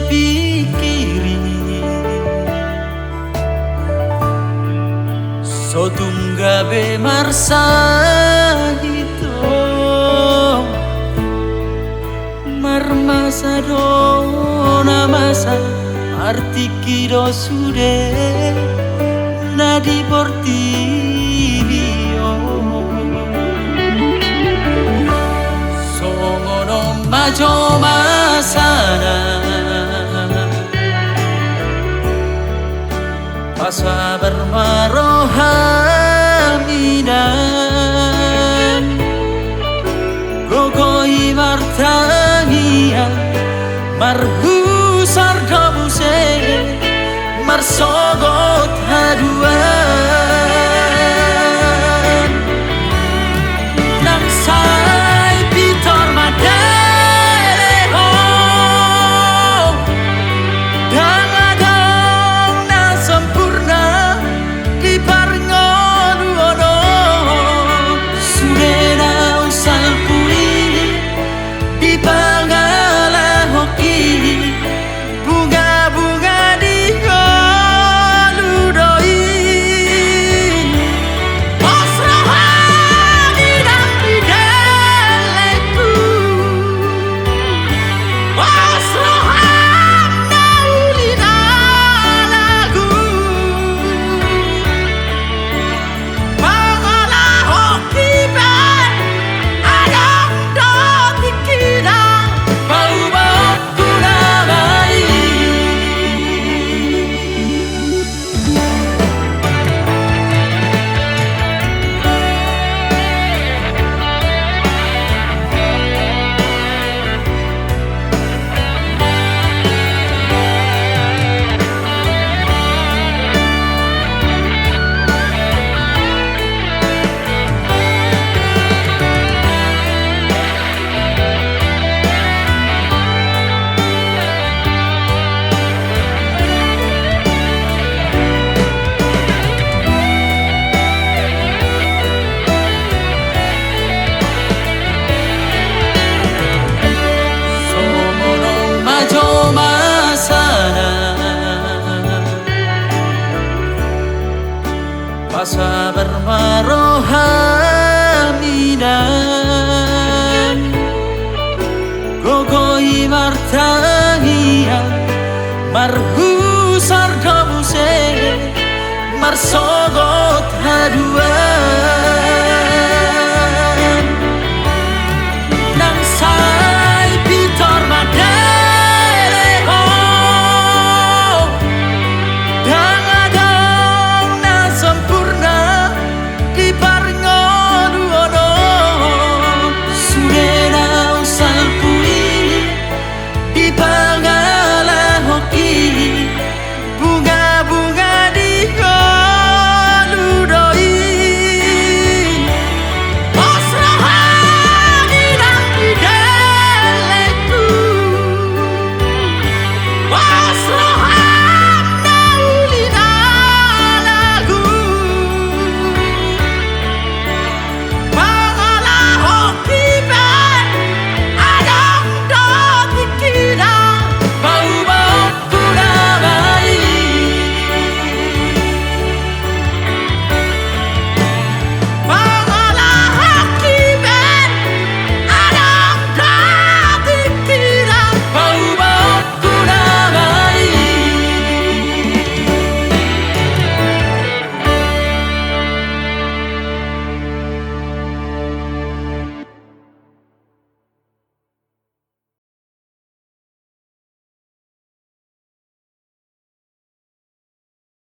pikiri sotunggabe marsa hitung marmasa dona masa arti kido sude nadi portibio songono majo masana pasa bermarohaminan gogoi martangia marhusar domuse marsogot haduan nang sai pitor madeleho dan adong na sempurna di parngon wono surena usal pui di pangala hoki bunga-bunga di goludoi pasrah idang ideleku pasrah naulina lagu pangala hoki ben adang doti kida bau-bau kunamai Somono majo masana pasa bermarohaminan gogoi martangia marhusar domuse marsogot haduan